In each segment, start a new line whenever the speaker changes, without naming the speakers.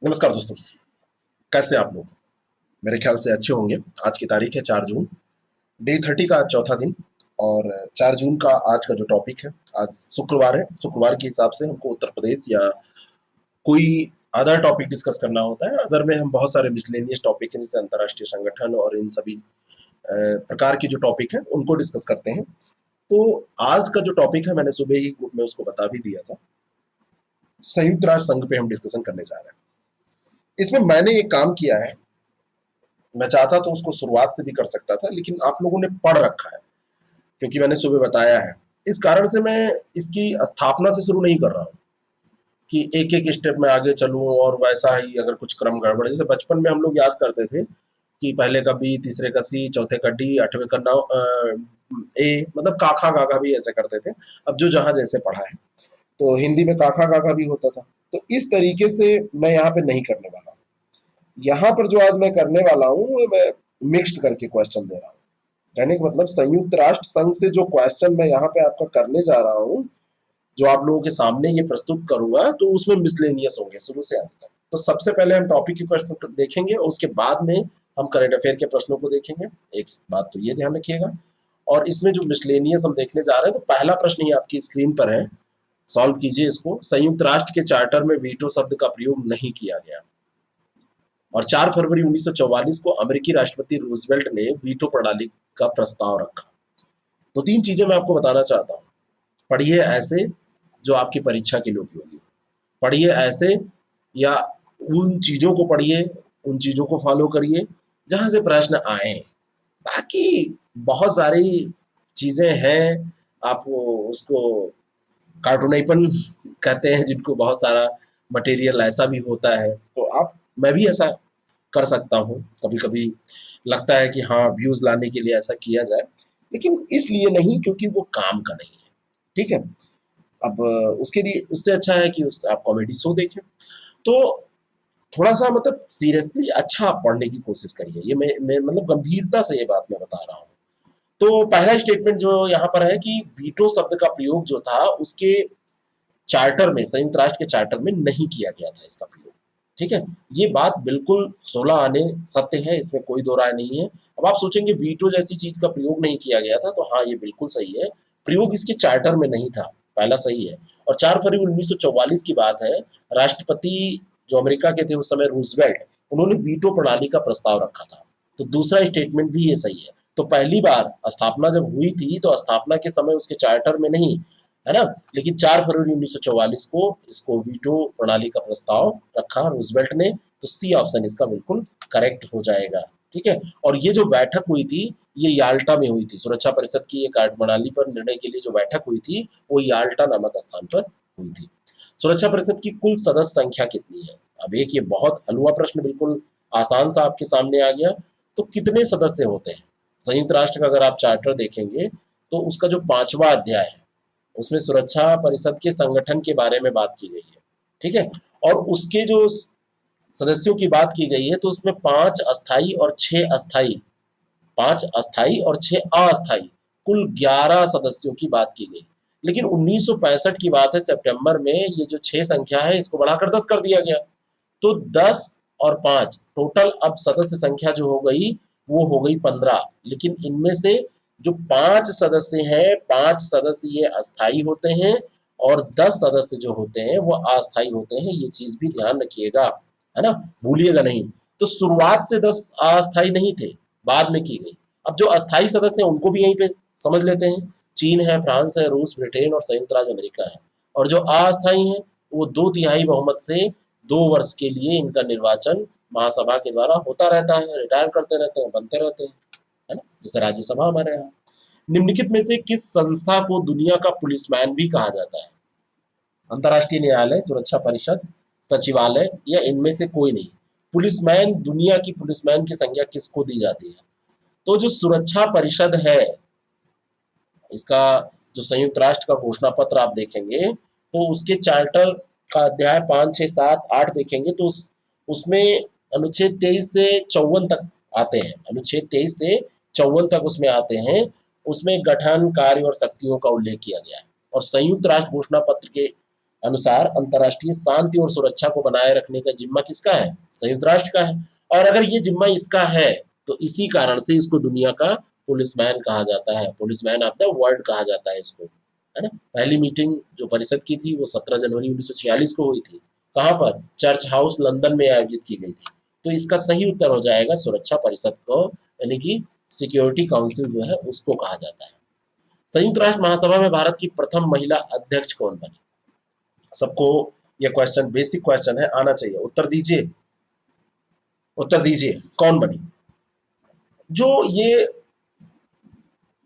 नमस्कार दोस्तों। कैसे आप लोग? मेरे ख्याल से अच्छे होंगे। आज की तारीख है 4 जून। डे 30 का आज चौथा दिन। और 4 जून का आज का जो टॉपिक है, आज शुक्रवार है। शुक्रवार के हिसाब से हमको उत्तर प्रदेश या कोई अदर टॉपिक डिस्कस करना होता है। अदर में हम बहुत सारे मिसलेनियस टॉपिक हैं, जैसे अंतर्राष्ट्रीय संगठन और इन सभी प्रकार की जो टॉपिक है उनको डिस्कस करते हैं। तो आज का जो टॉपिक है, मैंने सुबह ही ग्रुप में उसको बता भी दिया था। संयुक्त राष्ट्र संघ पे हम डिस्कशन करने जा रहे हैं। इसमें मैंने एक काम किया है। मैं चाहता तो उसको शुरुआत से भी कर सकता था, लेकिन आप लोगों ने पढ़ रखा है, क्योंकि मैंने सुबह बताया है। इस कारण से मैं इसकी स्थापना से शुरू नहीं कर रहा हूँ कि एक एक स्टेप में आगे चलूं और वैसा ही अगर कुछ क्रम गड़बड़, जैसे बचपन में हम लोग याद करते थे कि पहले का बी, तीसरे का सी, चौथे का डी, आठवें का नौ, ए, मतलब काखा गागा भी ऐसे करते थे। अब जो जहां जैसे पढ़ा है, तो हिंदी में काखा गागा भी होता था। तो इस तरीके से मैं यहाँ पे नहीं करने वाला हूँ। यहाँ पर जो आज मैं करने वाला हूँ, मैं मिक्स्ड करके क्वेश्चन दे रहा हूँ। कहने का मतलब, संयुक्त राष्ट्र संघ से जो क्वेश्चन मैं यहाँ पे आपका करने जा रहा हूँ, जो आप लोगों के सामने ये प्रस्तुत करूंगा, तो उसमें मिसलेनियस होंगे शुरू से अंत तक। तो सबसे पहले हम टॉपिक के क्वेश्चन देखेंगे और उसके बाद में हम करंट अफेयर के प्रश्नों को देखेंगे। एक बात तो ये ध्यान रखिएगा। और इसमें जो मिसलेनियस हम देखने जा रहे हैं, तो पहला प्रश्न ही आपकी स्क्रीन पर है, सॉल्व कीजिए इसको। संयुक्त राष्ट्र के चार्टर में वीटो शब्द का प्रयोग नहीं किया गया, और 4 फरवरी 1944 को अमेरिकी राष्ट्रपति रूजवेल्ट ने वीटो प्रणाली का प्रस्ताव रखा। तो 3 चीजें मैं आपको बताना चाहता हूँ। पढ़िए ऐसे जो आपकी परीक्षा के लिए उपयोगी हो। पढ़िए ऐसे, या उन चीजों को पढ़िए, उन चीजों को फॉलो करिए जहां से प्रश्न आए। बाकी बहुत सारी चीजें हैं, आप उसको कार्टूनाइपन कहते हैं, जिनको बहुत सारा मटेरियल ऐसा भी होता है। तो आप, मैं भी ऐसा कर सकता हूँ कभी कभी। लगता है कि हाँ, व्यूज लाने के लिए ऐसा किया जाए, लेकिन इसलिए नहीं क्योंकि वो काम का नहीं है। ठीक है। अब उसके लिए, उससे अच्छा है कि आप कॉमेडी शो देखें। तो थोड़ा सा मतलब सीरियसली अच्छा आप पढ़ने की कोशिश करिए। ये मैं मतलब गंभीरता से ये बात मैं बता रहा हूँ। तो पहला स्टेटमेंट जो यहाँ पर है कि वीटो शब्द का प्रयोग जो था, उसके चार्टर में, संयुक्त राष्ट्र के चार्टर में नहीं किया गया था इसका प्रयोग। ठीक है। ये बात बिल्कुल 16 आने सत्य है, इसमें कोई दो राय नहीं है। अब आप सोचेंगे वीटो जैसी चीज का प्रयोग नहीं किया गया था, तो हाँ, ये बिल्कुल सही है। प्रयोग इसके चार्टर में नहीं था, पहला सही है। और 4 फरवरी 1944 की बात है। राष्ट्रपति जो अमेरिका के थे उस समय, रूजवेल्ट, उन्होंने वीटो प्रणाली का प्रस्ताव रखा था। तो दूसरा स्टेटमेंट भी ये सही है। तो पहली बार स्थापना जब हुई थी, तो स्थापना के समय उसके चार्टर में नहीं, है ना, लेकिन 4 फरवरी 1944 को इसको वीटो प्रणाली का प्रस्ताव रखा रूजवेल्ट ने। तो सी ऑप्शन इसका बिल्कुल करेक्ट हो जाएगा। ठीक है। और ये जो बैठक हुई थी, ये याल्टा में हुई थी। सुरक्षा परिषद की एक प्रणाली पर निर्णय के लिए जो बैठक हुई थी, वो याल्टा नामक स्थान पर हुई थी। सुरक्षा परिषद की कुल सदस्य संख्या कितनी है? अब एक ये बहुत हलवा प्रश्न बिल्कुल आसान सा आपके सामने आ गया। तो कितने सदस्य होते हैं संयुक्त राष्ट्र का? अगर आप चार्टर देखेंगे, तो उसका जो 5वां अध्याय है, उसमें सुरक्षा परिषद के संगठन के बारे में बात की गई है। ठीक है। और उसके जो सदस्यों की बात की गई है, तो उसमें 5 अस्थाई और 6 अस्थाई, 5 अस्थाई और 6 अस्थाई, कुल 11 सदस्यों की बात की गई। लेकिन 1965 की बात है, सितंबर में ये जो 6 संख्या है, इसको बढ़ाकर 10 कर दिया गया। तो 10 और 5 टोटल अब सदस्य संख्या जो हो गई, वो हो गई 15। लेकिन इनमें से जो 5 सदस्य हैं, 5 सदस्य ये अस्थाई होते हैं, और 10 सदस्य जो होते हैं वो अस्थाई होते हैं। ये चीज भी ध्यान रखिएगा, है ना, भूलिएगा नहीं। तो शुरुआत से 10 अस्थाई नहीं थे, बाद में की गई। अब जो अस्थाई सदस्य हैं उनको भी यहीं पे समझ लेते हैं। चीन है, फ्रांस है, रूस, ब्रिटेन और संयुक्त राज्य अमेरिका है। और जो अस्थाई हैं, वो 2/3 बहुमत से 2 वर्ष के लिए इनका निर्वाचन महासभा के द्वारा होता रहता है, रिटायर करते रहते हैं, बनते रहते हैं, है ना, जैसे राज्यसभा हमारे यहाँ। निम्नलिखित में से किस संस्था को दुनिया का पुलिसमैन भी कहा जाता है? अंतर्राष्ट्रीय न्यायालय, सुरक्षा परिषद, सचिवालय, या इनमें से कोई नहीं? पुलिसमैन, दुनिया की पुलिसमैन की संज्ञा किसको दी जाती है? तो जो सुरक्षा परिषद है, इसका जो संयुक्त राष्ट्र का घोषणा पत्र आप देखेंगे, तो उसके चार्टर का अध्याय 5, 6, 7, 8 देखेंगे, तो उसमें अनुच्छेद 23 से 54 तक आते हैं। अनुच्छेद 23 से 54 तक उसमें आते हैं। उसमें गठन, कार्य और शक्तियों का उल्लेख किया गया है। और संयुक्त राष्ट्र घोषणा पत्र के अनुसार अंतर्राष्ट्रीय शांति और सुरक्षा को बनाए रखने का जिम्मा किसका है? संयुक्त राष्ट्र का है। और अगर ये जिम्मा इसका है तो इसी कारण से इसको दुनिया का पुलिसमैन कहा जाता है, पुलिसमैन ऑफ द वर्ल्ड कहा जाता है इसको, है ना। पहली मीटिंग जो परिषद की थी वो 17 जनवरी 1946 को हुई थी। कहाँ पर? चर्च हाउस लंदन में आयोजित की गई थी। तो इसका सही उत्तर हो जाएगा सुरक्षा परिषद को, यानी कि सिक्योरिटी काउंसिल जो है उसको कहा जाता है। संयुक्त राष्ट्र महासभा में भारत की प्रथम महिला अध्यक्ष कौन बनी? सबको ये क्वेश्चन बेसिक क्वेश्चन है, आना चाहिए। उत्तर दीजिए, उत्तर दीजिए, कौन बनी? जो ये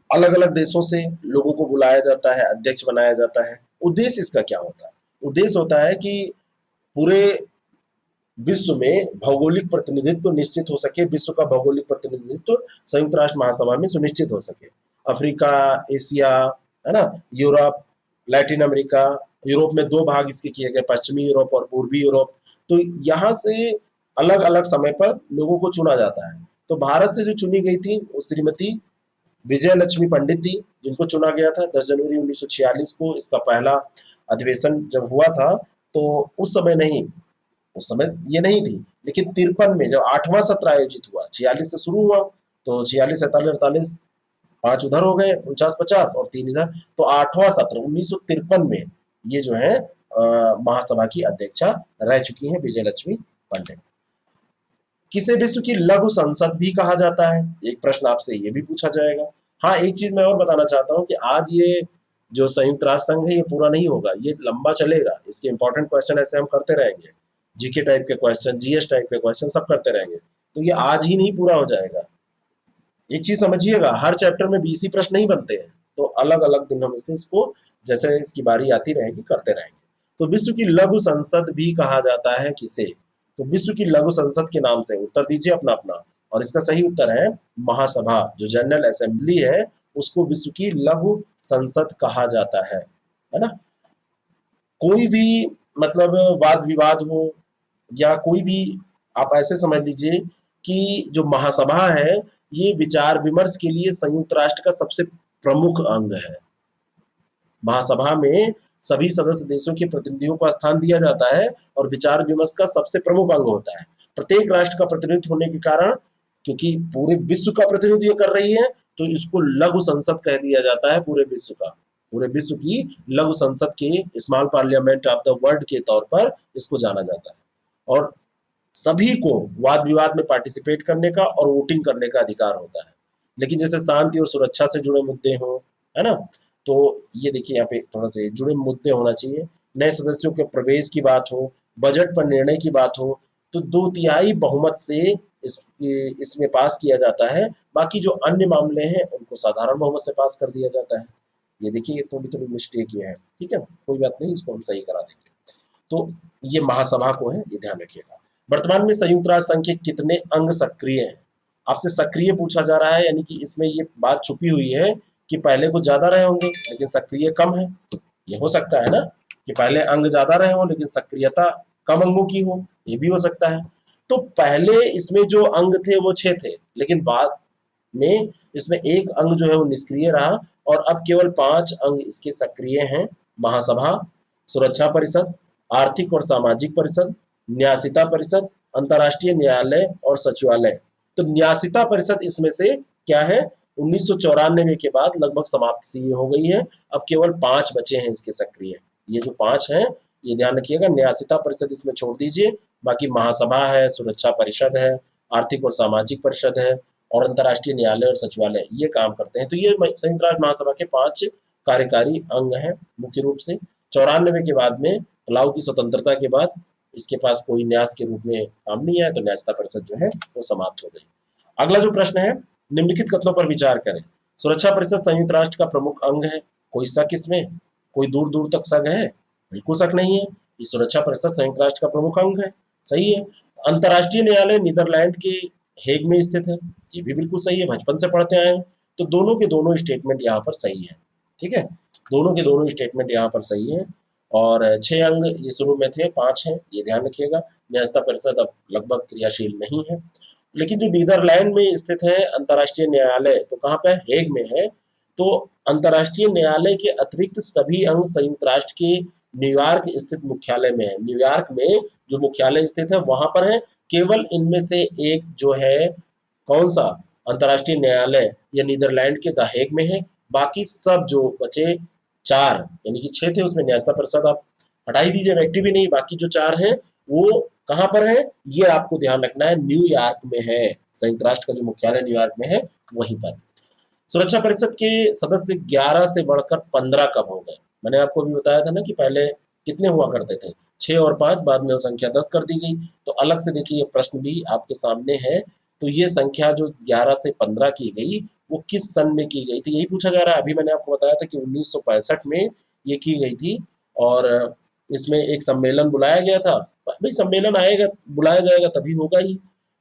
अलग अलग देशों से लोगों को बुलाया जाता है, अध्यक्ष बनाया जाता है, उद्देश्य इसका क्या होता है? उद्देश्य होता है कि पूरे विश्व में भौगोलिक प्रतिनिधित्व निश्चित हो सके, विश्व का भौगोलिक प्रतिनिधित्व संयुक्त राष्ट्र महासभा में सुनिश्चित हो सके। अफ्रीका, एशिया, है ना, यूरोप, लैटिन अमेरिका, यूरोप में दो भाग इसके किए गए, पश्चिमी यूरोप और पूर्वी यूरोप। तो यहाँ से अलग अलग समय पर लोगों को चुना जाता है। तो भारत से जो चुनी गई थी वो श्रीमती विजय लक्ष्मी पंडित थी, जिनको चुना गया था 10 जनवरी 1946 को। इसका पहला अधिवेशन जब हुआ था तो उस समय नहीं, उस समय ये नहीं थी, लेकिन 53 में जब 8वां सत्र आयोजित हुआ, 46 से शुरू हुआ, तो 46, 47, 48, 5 उधर हो गए, 49, 50 और 3 इधर, तो 8वां सत्र 1953 में ये जो है महासभा की अध्यक्षा रह चुकी हैं विजय लक्ष्मी पंडित। किसे विश्व की लघु संसद भी कहा जाता है? एक प्रश्न आपसे ये भी पूछा जाएगा। हाँ, एक चीज मैं और बताना चाहता हूँ कि आज ये जो संयुक्त राष्ट्र संघ है ये पूरा नहीं होगा, ये लंबा चलेगा। इसके इंपॉर्टेंट क्वेश्चन ऐसे हम करते रहेंगे, जीके टाइप के क्वेश्चन, जीएस टाइप के क्वेश्चन सब करते रहेंगे, तो ये आज ही नहीं पूरा हो जाएगा। एक चीज समझिएगा, हर चैप्टर में 20 ही प्रश्न नहीं बनते हैं, तो अलग अलग दिनों में से इसको जैसे इसकी बारी आती रहेगी करते रहेंगे। तो विश्व की लघु संसद भी कहा जाता है किसे? तो विश्व की लघु संसद के नाम से उत्तर दीजिए अपना अपना, और इसका सही उत्तर है महासभा। जो जनरल असेंबली है उसको विश्व की लघु संसद कहा जाता है ना। कोई भी मतलब वाद विवाद हो या कोई भी, आप ऐसे समझ लीजिए कि जो महासभा है ये विचार विमर्श के लिए संयुक्त राष्ट्र का सबसे प्रमुख अंग है। महासभा में सभी सदस्य देशों के प्रतिनिधियों को स्थान दिया जाता है और विचार विमर्श का सबसे प्रमुख अंग होता है। प्रत्येक राष्ट्र का प्रतिनिधित्व होने के कारण, क्योंकि पूरे विश्व का प्रतिनिधित्व कर रही है, तो इसको लघु संसद कह दिया जाता है। पूरे विश्व का, पूरे विश्व की लघु संसद के, small parliament of the world के तौर पर इसको जाना जाता है। और सभी को वाद विवाद में पार्टिसिपेट करने का और वोटिंग करने का अधिकार होता है। लेकिन जैसे शांति और सुरक्षा से जुड़े मुद्दे हों, है ना, तो ये देखिए यहाँ पे थोड़ा से जुड़े मुद्दे होना चाहिए। नए सदस्यों के प्रवेश की बात हो, बजट पर निर्णय की बात हो, तो 2/3 बहुमत से इसमें पास किया जाता है। बाकी जो अन्य मामले हैं उनको साधारण बहुमत से पास कर दिया जाता है। ये देखिए थोड़ी थोड़ी मिस्टेक ये है, ठीक है, कोई बात नहीं, इसको हम सही करा देंगे। तो ये महासभा को है, ये ध्यान रखिएगा। वर्तमान में संयुक्त राष्ट्र संघ के कितने अंग सक्रिय हैं? आपसे सक्रिय पूछा जा रहा है, यानी कि इसमें ये बात छुपी हुई है कि पहले कुछ ज्यादा रहे होंगे लेकिन सक्रिय कम है। ये हो सकता है ना कि पहले अंग ज्यादा रहे हों लेकिन सक्रियता कम अंगों की हो, ये भी हो सकता है। तो पहले इसमें जो अंग थे वो 6 थे, लेकिन बाद में इसमें एक अंग जो है वो निष्क्रिय रहा और अब केवल 5 अंग इसके सक्रिय हैं। महासभा, सुरक्षा परिषद, आर्थिक और सामाजिक परिषद, न्यासिता परिषद, अंतर्राष्ट्रीय न्यायालय और सचिवालय। तो न्यासिता परिषद इसमें से क्या है, 1994 के बाद लगभग समाप्त सी हो गई है। अब केवल 5 बचे हैं इसके सक्रिय। ये जो 5 हैं ये ध्यान रखिएगा, न्यासिता परिषद इसमें छोड़ दीजिए। बाकी महासभा है, सुरक्षा परिषद है, आर्थिक और सामाजिक परिषद है और अंतर्राष्ट्रीय न्यायालय और सचिवालय, ये काम करते हैं। तो ये संयुक्त राष्ट्र महासभा के 5 कार्यकारी अंग हैं मुख्य रूप से। 94 के बाद में, पलाऊ की स्वतंत्रता के बाद, इसके पास कोई न्यास के रूप में काम नहीं आया, तो न्यासिता परिषद जो है वो समाप्त हो गई। अगला जो प्रश्न है, निम्नलिखित कथनों पर विचार करें। सुरक्षा परिषद संयुक्त राष्ट्र का प्रमुख अंग है, कोई शक इसमें? कोई दूर दूर तक शक है? बिल्कुल शक नहीं है, ये सुरक्षा परिषद संयुक्त राष्ट्र का प्रमुख अंग है, सही है। अंतर्राष्ट्रीय न्यायालय नीदरलैंड के हेग में स्थित है, ये भी बिल्कुल सही है, बचपन से पढ़ते आए हैं। तो दोनों के दोनों स्टेटमेंट यहाँ पर सही है, ठीक है, दोनों के दोनों स्टेटमेंट यहाँ पर सही है। और 6 अंग ये शुरू में थे, 5 हैं, ये ध्यान रखिएगा। न्यायिक परिषद अब लगभग क्रियाशील नहीं है। लेकिन जो नीदरलैंड में स्थित है अंतर्राष्ट्रीय न्यायालय, तो कहाँ पे? हेग में है। तो अंतर्राष्ट्रीय न्यायालय के अतिरिक्त सभी अंग संयुक्त राष्ट्र के न्यूयॉर्क स्थित मुख्यालय में है। न्यूयॉर्क में जो मुख्यालय स्थित है वहां पर है। केवल इनमें से एक जो है, कौन सा, अंतर्राष्ट्रीय न्यायालय, या नीदरलैंड के द हेग में है। बाकी सब जो बचे चार, यानी कि छह थे, उसमें न्यायिक परिषद आप हटा ही दीजिए, एक्टिव भी नहीं, बाकी जो चार हैं वो कहाँ पर है, ये आपको ध्यान रखना है, न्यूयॉर्क में है। संयुक्त राष्ट्र का जो मुख्यालय न्यूयॉर्क में है वहीं पर। सुरक्षा परिषद के सदस्य 11 से बढ़कर 15 कब हो गए? मैंने आपको भी बताया था ना कि पहले कितने हुआ करते थे, 6 और 5, बाद में वो संख्या 10 कर दी गई। तो अलग से देखिए, ये प्रश्न भी आपके सामने है। तो ये संख्या जो 11 से 15 की गई, वो किस सन में की गई थी, यही पूछा जा रहा है। अभी मैंने आपको बताया था कि 1965 में ये की गई थी, और इसमें एक सम्मेलन बुलाया गया था। भाई सम्मेलन आएगा, बुलाया जाएगा तभी होगा ही।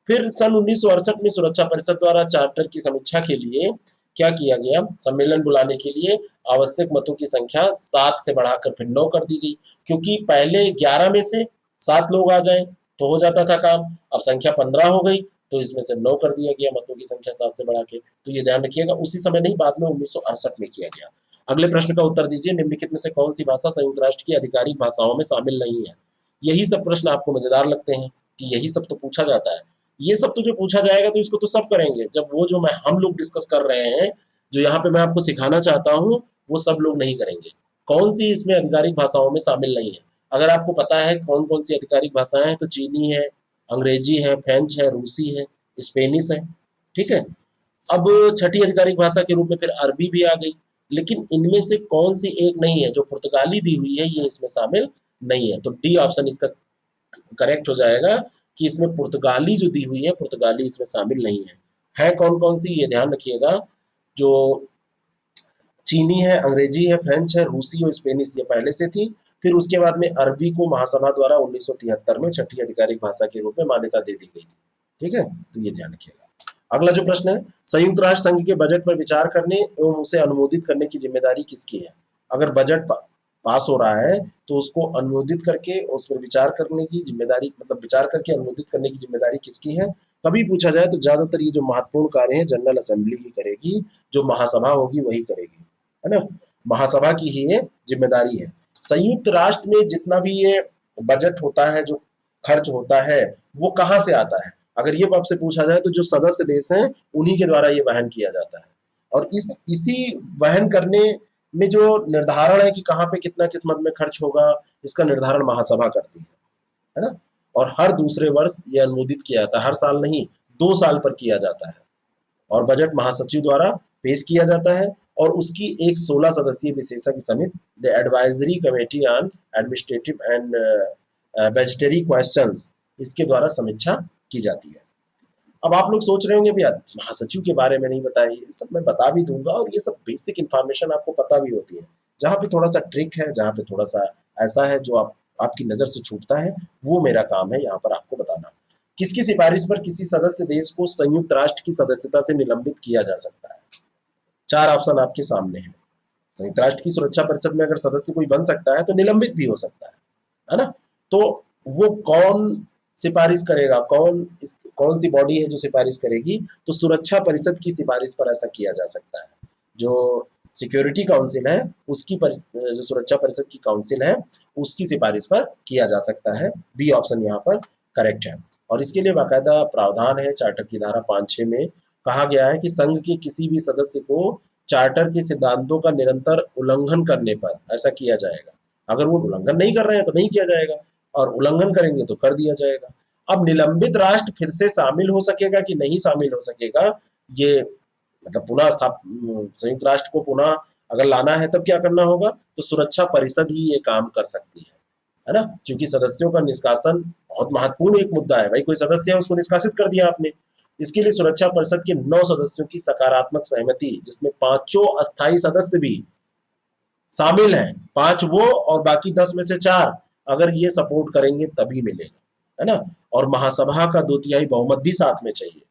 फिर सन 1968 में सुरक्षा परिषद द्वारा चार्टर की समीक्षा के लिए क्या किया गया, सम्मेलन बुलाने के लिए आवश्यक मतों की संख्या 7 से बढ़ाकर फिर 9 कर दी गई, क्योंकि पहले 11 में से 7 लोग आ जाएं तो हो जाता था काम। अब संख्या 15 हो गई तो इसमें से 9 कर दिया गया, मतों की संख्या 7 से बढ़ा के। तो ये ध्यान रखिएगा, उसी समय नहीं, बाद में 1968 में किया गया। अगले प्रश्न का उत्तर दीजिए, निम्नलिखित में से कौन सी भाषा संयुक्त राष्ट्र की आधिकारिक भाषाओं में शामिल नहीं है? यही सब प्रश्न आपको मजेदार लगते हैं कि यही सब तो पूछा जाता है। ये सब तो जो पूछा जाएगा तो इसको तो सब करेंगे, जब वो जो मैं हम लोग डिस्कस कर रहे हैं, जो यहाँ पे मैं आपको सिखाना चाहता हूँ, वो सब लोग नहीं करेंगे। कौन सी इसमें आधिकारिक भाषाओं में शामिल नहीं है? अगर आपको पता है कौन कौन सी आधिकारिक भाषाएं हैं, तो चीनी है, अंग्रेजी है, फ्रेंच है, रूसी है, स्पेनिश है। ठीक है। अब छठी आधिकारिक भाषा के रूप में फिर अरबी भी आ गई, लेकिन इनमें से कौन सी एक नहीं है, जो पुर्तगाली दी हुई है, ये इसमें शामिल नहीं है। तो डी ऑप्शन इसका करेक्ट हो जाएगा कि इसमें पुर्तगाली जो दी हुई है, पुर्तगाली इसमें शामिल नहीं है कौन कौन सी, ये ध्यान रखिएगा। जो चीनी है, अंग्रेजी है, फ्रेंच है, रूसी और स्पेनिश, ये पहले से थी। फिर उसके बाद में अरबी को महासभा द्वारा 1973 में छठी आधिकारिक भाषा के रूप में मान्यता दे दी गई थी। ठीक है, तो ये ध्यान रखिएगा। अगला जो प्रश्न है, संयुक्त राष्ट्र संघ के बजट पर विचार करने एवं उसे अनुमोदित करने की जिम्मेदारी किसकी है? अगर बजट पास हो रहा है तो उसको अनुमोदित करके उस पर विचार करने की जिम्मेदारी, मतलब विचार करके अनुमोदित करने की जिम्मेदारी किसकी है? कभी पूछा जाए तो ज्यादातर ये जो महत्वपूर्ण कार्य है जनरल असेंबली ही करेगी, जो महासभा होगी वही करेगी, है ना। महासभा की ही ये जिम्मेदारी है। संयुक्त राष्ट्र में जितना भी ये बजट होता है, जो खर्च होता है, वो कहाँ से आता है? अगर ये आपसे पूछा जाए तो जो सदस्य देश हैं उन्हीं के द्वारा ये वहन किया जाता है। और इसी वहन करने में जो निर्धारण है कि कहाँ पे कितना किस मद में खर्च होगा, इसका निर्धारण महासभा करती है ना। और हर दूसरे वर्ष ये अनुमोदित किया जाता है, हर साल नहीं, 2 साल पर किया जाता है। और बजट महासचिव द्वारा पेश किया जाता है, और उसकी एक 16 सदस्यीय विशेषज्ञ समिति, the advisory committee on administrative and budgetary questions, इसके द्वारा समीक्षा की जाती है। अब आप लोग सोच रहे होंगे भैया महासचिव के बारे में नहीं बताया, ये सब मैं बता भी दूंगा, और ये सब बेसिक इंफॉर्मेशन आपको पता भी होती है। जहाँ पे थोड़ा सा ट्रिक है, जहाँ पे थोड़ा सा ऐसा है जो आपकी नजर से छूटता है, वो मेरा काम है यहाँ पर आपको बताना। किसकी सिफारिश पर किसी सदस्य देश को संयुक्त राष्ट्र की सदस्यता से निलंबित किया जा सकता है? 4 ऑप्शन आपके सामने है। संयुक्त राष्ट्र की सुरक्षा परिषद में अगर सदस्य कोई बन सकता है तो निलंबित भी हो सकता है ना। तो वो कौन सिफारिश करेगा, कौन सी बॉडी है जो सिफारिश करेगी? तो सुरक्षा परिषद की सिफारिश पर ऐसा किया जा सकता है। जो सिक्योरिटी काउंसिल है, उसकी जो सुरक्षा परिषद की काउंसिल है, उसकी सिफारिश पर किया जा सकता है। बी ऑप्शन यहाँ पर करेक्ट है। और इसके लिए बाकायदा प्रावधान है, चार्टर की धारा 5-6 में कहा गया है कि संघ के किसी भी सदस्य को चार्टर के सिद्धांतों का निरंतर उल्लंघन करने पर ऐसा किया जाएगा। अगर वो उल्लंघन नहीं कर रहे हैं तो नहीं किया जाएगा, और उल्लंघन करेंगे तो कर दिया जाएगा। अब निलंबित राष्ट्र फिर से शामिल हो सकेगा कि नहीं शामिल हो सकेगा, ये मतलब पुनः संयुक्त राष्ट्र को पुनः अगर लाना है तब क्या करना होगा? तो सुरक्षा परिषद ही ये काम कर सकती है ना। क्योंकि सदस्यों का निष्कासन बहुत महत्वपूर्ण एक मुद्दा है। भाई कोई सदस्य है, उसको निष्कासित कर दिया आपने, इसके लिए सुरक्षा परिषद के 9 सदस्यों की सकारात्मक सहमति, जिसमें 5 अस्थायी सदस्य भी शामिल हैं, 5 वो और बाकी 10 में से 4 अगर ये सपोर्ट करेंगे तभी मिलेगा, है ना। और महासभा का 2/3 बहुमत भी साथ में चाहिए।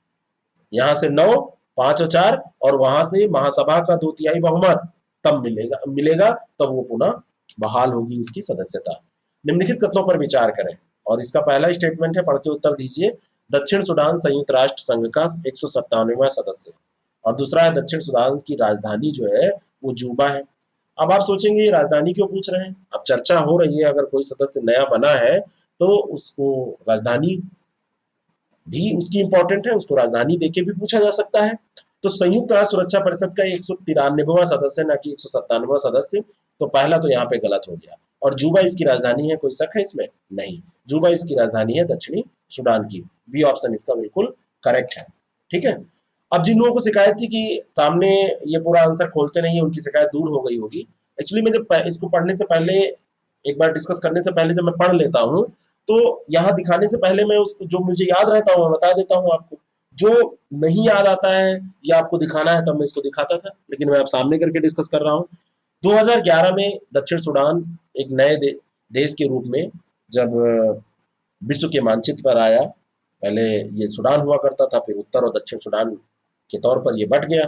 यहाँ से 9, 5 और 4, और वहां से महासभा का 2/3 बहुमत, तब मिलेगा तब वो पुनः बहाल होगी उसकी सदस्यता। निम्नलिखित कथनों पर विचार करें, और इसका पहला स्टेटमेंट है, पढ़ के उत्तर दीजिए। दक्षिण सूडान संयुक्त राष्ट्र संघ का 197वां सदस्य, और दूसरा है दक्षिण सूडान की राजधानी जो है वो जूबा है। अब आप सोचेंगे ये राजधानी क्यों पूछ रहे हैं? अब चर्चा हो रही है, अगर कोई सदस्य नया बना है तो उसको राजधानी भी उसकी इंपॉर्टेंट है, उसको राजधानी देके भी पूछा जा सकता है। तो संयुक्त राष्ट्र सुरक्षा परिषद का 193वां सदस्य, ना कि 197वां सदस्य। तो पहला तो यहाँ पे गलत हो गया। और जूबा इसकी राजधानी है, कोई शक है इसमें? नहीं, जूबा इसकी राजधानी है दक्षिणी सूडान की। बी ऑप्शन इसका बिल्कुल करेक्ट है। ठीक है। अब जिन लोगों को शिकायत थी कि सामने ये पूरा आंसर खोलते नहीं है, उनकी शिकायत दूर हो गई होगी। एक्चुअली मैं जब इसको पढ़ने से पहले, एक बार डिस्कस करने से पहले जब मैं पढ़ लेता हूँ, तो यहाँ दिखाने से पहले मैं उसको जो मुझे याद रहता हूँ मैं बता देता हूँ आपको। जो नहीं याद आता है या आपको दिखाना है तब मैं इसको दिखाता था, लेकिन मैं अब सामने करके डिस्कस कर रहा हूँ। 2011 में दक्षिण सूडान एक नए देश के रूप में जब विश्व के मानचित्र पर आया, पहले ये सूडान हुआ करता था, फिर उत्तर और दक्षिण सूडान के तौर पर ये बट गया,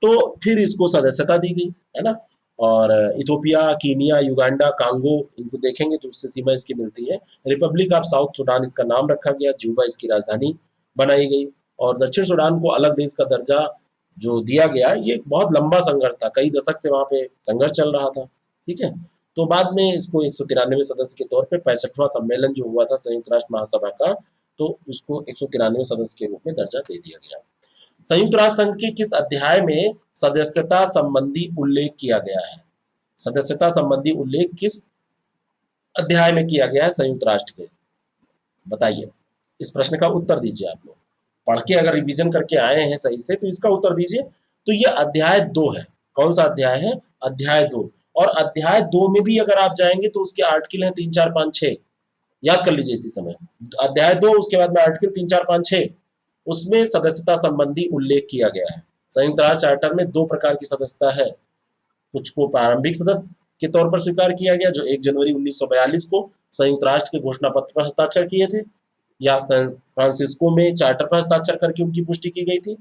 तो फिर इसको सदस्यता दी गई, है ना। और इथोपिया, कीनिया, युगांडा, कांगो, इनको देखेंगे तो उससे सीमा इसकी मिलती है। रिपब्लिक ऑफ साउथ सूडान इसका नाम रखा गया, juba इसकी राजधानी बनाई गई। और दक्षिण सूडान को अलग देश का दर्जा जो दिया गया, ये एक बहुत लंबा संघर्ष था, कई दशक से वहां पे संघर्ष चल रहा था। ठीक है। तो बाद में इसको 193वें सदस्य के तौर पे 65वां सम्मेलन जो हुआ था संयुक्त राष्ट्र महासभा का, तो उसको 193वें सदस्य के रूप में दर्जा दे दिया गया। संयुक्त राष्ट्र संघ के किस अध्याय में सदस्यता संबंधी उल्लेख किया गया है? सदस्यता संबंधी उल्लेख किस अध्याय में किया गया है संयुक्त राष्ट्र के? बताइए। इस प्रश्न का उत्तर दीजिए आप लोग। पढ़ के अगर रिवीजन करके आए हैं सही से तो इसका उत्तर दीजिए। तो ये अध्याय 2 है। कौन सा अध्याय है? अध्याय 2। और अध्याय 2 में भी अगर आप जाएंगे तो उसके आर्टिकल हैं 3, 4, 5, 6। याद कर लीजिए इसी समय। अध्याय 2 उसके बाद में आर्टिकल 3, 4, 5, 6, उसमें सदस्यता संबंधी उल्लेख किया गया है। संयुक्त राष्ट्र चार्टर में 2 प्रकार की सदस्यता है। कुछ को प्रारंभिक सदस्य के तौर पर स्वीकार किया गया, जो 1 जनवरी 1942 को संयुक्त राष्ट्र के घोषणा पत्र पर हस्ताक्षर किए थे, या सैन फ्रांसिस्को में चार्टर पर हस्ताक्षर करके उनकी पुष्टि की गई थी।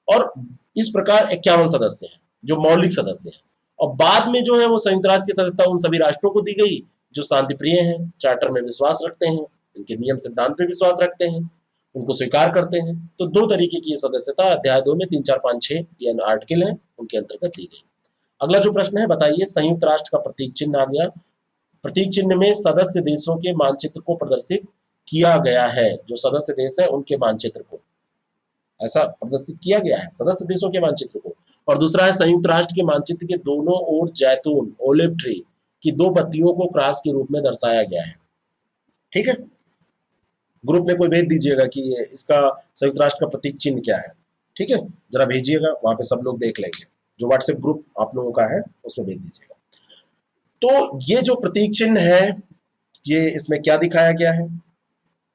और इस प्रकार 51 सदस्य हैं जो मौलिक सदस्य हैं। और बाद में जो है वो संयुक्त राष्ट्र की सदस्यता उन सभी राष्ट्रों को दी गई जो शांति प्रिय हैं, चार्टर में विश्वास रखते हैं, इनके नियम सिद्धांत पे विश्वास रखते हैं, उनको स्वीकार करते हैं। तो 2 तरीके की सदस्यता अध्याय 2 में 3, 4, 5, 6 ये आर्टिकल है उनके अंतर्गत दी गई। अगला जो प्रश्न है, बताइए। संयुक्त राष्ट्र का प्रतीक चिन्ह आ गया। प्रतीक चिन्ह में सदस्य देशों के मानचित्र को प्रदर्शित किया गया है। जो सदस्य देश है उनके मानचित्र को ऐसा प्रदर्शित किया गया है, सदस्य देशों के मानचित्र को। और दूसरा है, संयुक्त राष्ट्र के मानचित्र के दोनों ओर जैतून, ओलिव ट्री की 2 पत्तियों को क्रॉस के रूप में दर्शाया गया है। ठीक है। ग्रुप में कोई भेज दीजिएगा कि इसका संयुक्त राष्ट्र का प्रतीक चिन्ह क्या है। ठीक है, जरा भेजिएगा, वहां पे सब लोग देख लेंगे। जो व्हाट्सएप ग्रुप आप लोगों का है उसमें भेज दीजिएगा। तो ये जो प्रतीक चिन्ह है, ये इसमें क्या दिखाया गया है?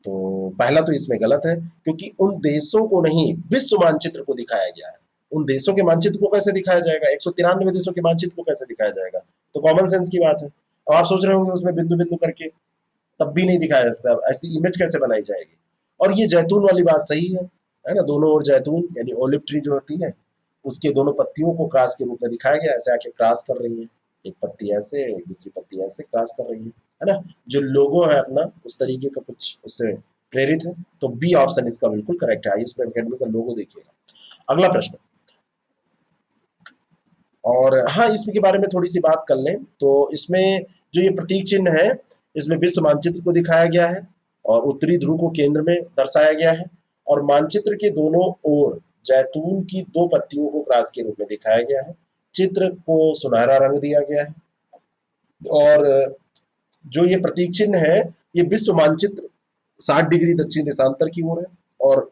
तो पहला तो इसमें गलत है, क्योंकि उन देशों को नहीं, विश्व मानचित्र को दिखाया गया है। उन देशों के मानचित्र को कैसे दिखाया जाएगा? 193 देशों के मानचित्र को कैसे दिखाया जाएगा? तो कॉमन सेंस की बात है। अब आप सोच रहे होंगे उसमें बिंदु बिंदु करके, तब भी नहीं दिखाया जा सकता, ऐसी इमेज कैसे बनाई जाएगी? और ये जैतून वाली बात सही है ना। दोनों ओर जैतून यानी ओलिव ट्री जो होती है, उसके दोनों पत्तियों को क्रॉस के रूप में दिखाया गया, ऐसे आके क्रॉस कर रही है, एक पत्ती ऐसे, एक दूसरी पत्ती ऐसे क्रॉस कर रही है ना। जो लोगो है अपना उस तरीके का कुछ उससे प्रेरित है। तो बी ऑप्शन इसका बिल्कुल करेक्ट है। ISP एकेडमी का लोगो देखिएगा। अगला प्रश्न, और हाँ इसके बारे में थोड़ी सी बात कर लें तो इसमें जो ये प्रतीक चिन्ह है, इसमें विश्व मानचित्र को दिखाया गया है और उत्तरी ध्रुव को केंद्र में दर्शाया गया है, और मानचित्र के दोनों ओर जैतून की 2 पत्तियों को क्रॉस के रूप में दिखाया गया है। चित्र को सुनहरा रंग दिया गया है। और जो ये प्रतीक चिन्ह है, ये विश्व मानचित्र 60 डिग्री दक्षिण देशांतर की ओर है और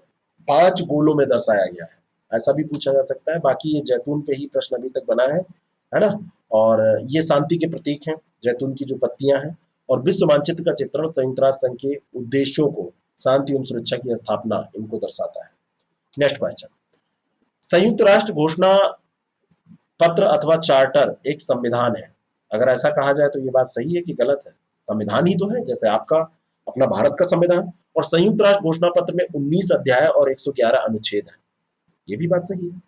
5 गोलों में दर्शाया गया है। ऐसा भी पूछा जा सकता है। बाकी ये जैतून पे ही प्रश्न अभी तक बना है ना। और ये शांति के प्रतीक हैं, जैतून की जो पत्तियां हैं। और विश्व मानचित्र का चित्रण संयुक्त राष्ट्र संघ के उद्देश्यों को, शांति एवं सुरक्षा की स्थापना, इनको दर्शाता है। नेक्स्ट क्वेश्चन, संयुक्त राष्ट्र घोषणा पत्र अथवा चार्टर एक संविधान है। अगर ऐसा कहा जाए तो ये बात सही है कि गलत है? संविधान ही तो है, जैसे आपका अपना भारत का संविधान। और संयुक्त राष्ट्र घोषणा पत्र में 19 अध्याय और 111 अनुच्छेद है। ये भी बात सही है,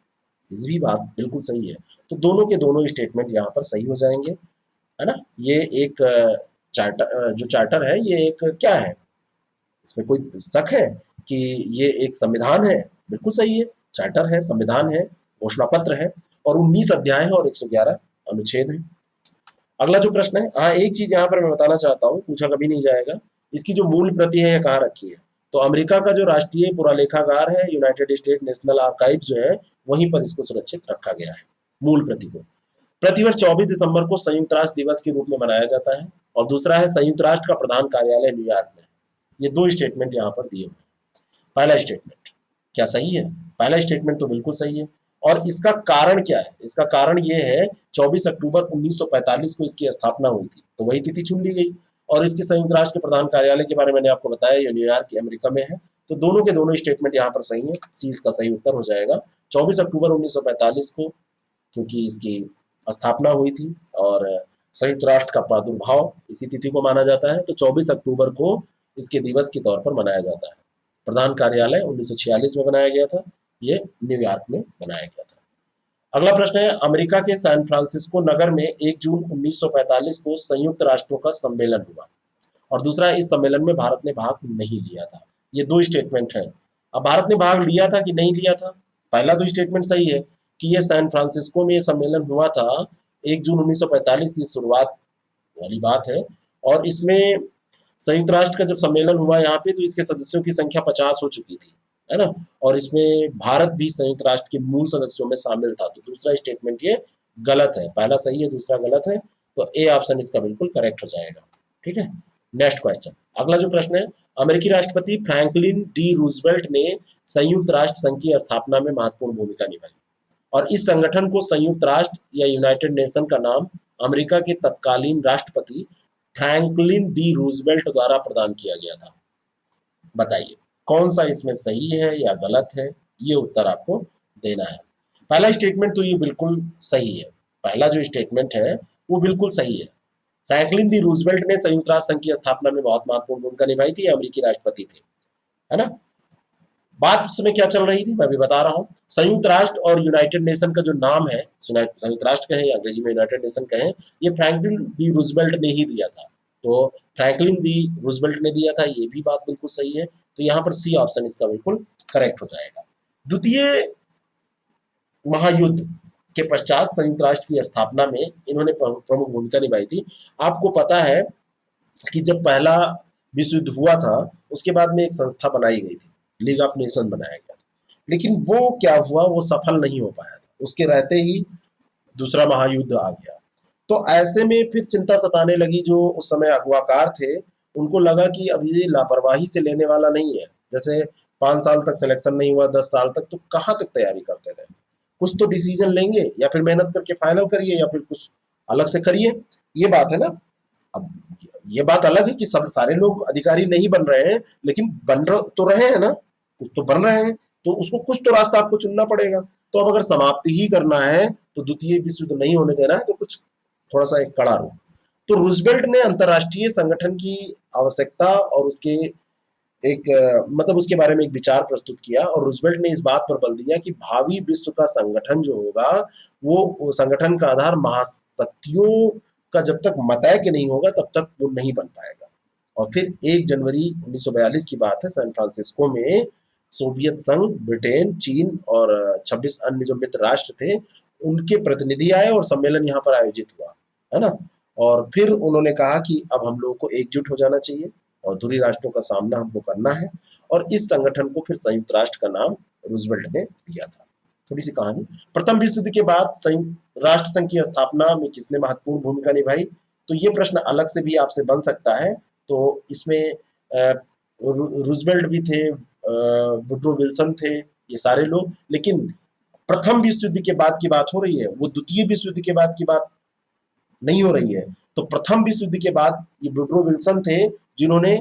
ये भी बात बिल्कुल सही है। तो दोनों के दोनों स्टेटमेंट यहाँ पर सही हो जाएंगे, है ना। ये एक चार्टर, जो चार्टर है ये एक क्या है, इसमें कोई शक है कि ये एक संविधान है? बिल्कुल सही है, चार्टर है, संविधान है, घोषणा पत्र है, और 19 अध्याय है और 111 अनुच्छेद है। अगला जो प्रश्न है, हाँ एक चीज यहाँ पर मैं बताना चाहता हूँ, पूछा कभी नहीं जाएगा, इसकी जो मूल प्रति है कहाँ रखी है? तो अमेरिका का जो राष्ट्रीय पुरालेखागार है, यूनाइटेड स्टेट नेशनल आर्काइव जो है, वहीं पर इसको सुरक्षित रखा गया है, मूल प्रति को। प्रतिवर्ष 24 दिसंबर को संयुक्त राष्ट्र दिवस के रूप में मनाया जाता है। और दूसरा है, संयुक्त राष्ट्र का प्रधान कार्यालय न्यूयॉर्क में। ये दो स्टेटमेंट यहाँ पर दिए हुए हैं। पहला स्टेटमेंट क्या सही है? पहला स्टेटमेंट तो बिल्कुल सही है। और इसका कारण क्या है? इसका कारण ये है, 24 अक्टूबर 1945 को इसकी स्थापना हुई थी, तो वही तिथि चुन ली गई। और इसके संयुक्त राष्ट्र के प्रधान कार्यालय के बारे में मैंने आपको बताया, ये न्यूयॉर्क अमेरिका में है। तो दोनों के दोनों स्टेटमेंट यहाँ पर सही है, सी इसका सही उत्तर हो जाएगा। 24 अक्टूबर 1945 को, क्योंकि इसकी स्थापना हुई थी और संयुक्त राष्ट्र का प्रादुर्भाव इसी तिथि को माना जाता है, तो 24 अक्टूबर को इसके दिवस के तौर पर मनाया जाता है। प्रधान कार्यालय 1946 में बनाया गया था, ये न्यूयॉर्क में बनाया गया था। अगला प्रश्न है, अमेरिका के सैन फ्रांसिस्को नगर में 1 जून 1945 को संयुक्त राष्ट्रों का सम्मेलन हुआ। और दूसरा, इस सम्मेलन में भारत ने भाग नहीं लिया था। ये दो स्टेटमेंट हैं। अब भारत ने भाग लिया था कि नहीं लिया था? पहला तो स्टेटमेंट सही है कि ये सैन फ्रांसिस्को में ये सम्मेलन हुआ था 1 जून 1945, ये शुरुआत वाली बात है। और इसमें संयुक्त राष्ट्र का जब सम्मेलन हुआ यहाँ पे, तो इसके सदस्यों की संख्या 50 हो चुकी थी, है ना? और इसमें भारत भी संयुक्त राष्ट्र के मूल सदस्यों में शामिल था। तो दूसरा स्टेटमेंट ये गलत है, पहला सही है, दूसरा गलत है। तो ए ऑप्शन इसका बिल्कुल करेक्ट हो जाएगा। ठीक है, नेक्स्ट क्वेश्चन। अगला जो प्रश्न है, अमेरिकी राष्ट्रपति फ्रैंकलिन डी रूजवेल्ट ने संयुक्त राष्ट्र संघ की स्थापना में महत्वपूर्ण भूमिका निभाई। और इस संगठन को संयुक्त राष्ट्र या यूनाइटेड नेशन का नाम अमेरिका के तत्कालीन राष्ट्रपति फ्रैंकलिन डी रूजवेल्ट द्वारा प्रदान किया गया था। बताइए कौन सा इसमें सही है या गलत है, ये उत्तर आपको देना है। पहला स्टेटमेंट तो ये बिल्कुल सही है, पहला जो स्टेटमेंट है वो बिल्कुल सही है। फ्रैंकलिन डी रूजवेल्ट ने संयुक्त राष्ट्र संघ की स्थापना में बहुत महत्वपूर्ण भूमिका निभाई थी, अमेरिकी राष्ट्रपति थे, है ना? बात उस समय क्या चल रही थी मैं भी बता रहा हूँ। संयुक्त राष्ट्र और यूनाइटेड नेशन का जो नाम है, संयुक्त राष्ट्र कहें या अंग्रेजी में यूनाइटेड नेशन कहें, ये फ्रैंकलिन डी रूजवेल्ट ने ही दिया था। तो फ्रैंकलिन डी रूजवेल्ट ने दिया था, ये भी बात बिल्कुल सही है। तो यहाँ पर सी ऑप्शन इसका बिल्कुल करेक्ट हो जाएगा। द्वितीय महायुद्ध के पश्चात संयुक्त राष्ट्र की स्थापना में इन्होंने प्रमुख भूमिका निभाई थी। आपको पता है कि जब पहला विश्व युद्ध हुआ था, उसके बाद में एक संस्था बनाई गई थी, लीग ऑफ नेशन बनाया गया था, लेकिन वो क्या हुआ, वो सफल नहीं हो पाया था। उसके रहते ही दूसरा महायुद्ध आ गया। तो ऐसे में फिर चिंता सताने लगी जो उस समय अगुवाकार थे, उनको लगा कि अब ये लापरवाही से लेने वाला नहीं है। जैसे 5 साल तक सिलेक्शन नहीं हुआ, 10 साल तक, तो कहाँ तक तैयारी करते रहे? कुछ तो डिसीजन लेंगे, या फिर मेहनत करके फाइनल करिए, या फिर कुछ अलग से करिए। ये बात है ना। अब ये बात अलग है कि सब सारे लोग अधिकारी नहीं बन रहे हैं, लेकिन बन तो रहे हैं ना, कुछ तो बन रहे हैं, तो उसको कुछ तो रास्ता आपको चुनना पड़ेगा। तो अब अगर समाप्ति ही करना है, तो द्वितीय विश्व युद्ध नहीं होने देना है, तो कुछ थोड़ा सा एक कड़ा रुख। तो रूजवेल्ट ने अंतरराष्ट्रीय संगठन की आवश्यकता और उसके एक मतलब उसके बारे में एक विचार प्रस्तुत किया, और रूजवेल्ट ने इस बात पर बल दिया कि भावी विश्व का संगठन जो होगा, वो संगठन का आधार महाशक्तियों का जब तक मतैक्य नहीं होगा, तब तक वो नहीं बन पाएगा। और फिर 1 जनवरी 1942 की बात है, सैन फ्रांसिस्को में सोवियत संघ, ब्रिटेन, चीन और 26 अन्य जो मित्र राष्ट्र थे, उनके प्रतिनिधि आए और सम्मेलन यहाँ पर आयोजित हुआ, है ना? और फिर उन्होंने कहा कि अब हम लोगों को एकजुट हो जाना चाहिए और धुरी राष्ट्रों का सामना हमको करना है। और इस संगठन को फिर संयुक्त राष्ट्र का नाम रूजवेल्ट ने दिया था। थोड़ी सी कहानी, प्रथम विश्व युद्ध के बाद संयुक्त राष्ट्र संघ की स्थापना में किसने महत्वपूर्ण भूमिका निभाई? तो ये प्रश्न अलग से भी आपसे बन सकता है। तो इसमें रूजवेल्ट भी थे, वुडरो विल्सन थे, ये सारे लोग। लेकिन प्रथम विश्व युद्ध के बाद की बात हो रही है, वो द्वितीय विश्व युद्ध के बाद की बात नहीं हो रही है। तो प्रथम विश्व युद्ध के बाद ये वुडरो विल्सन थे, जिन्होंने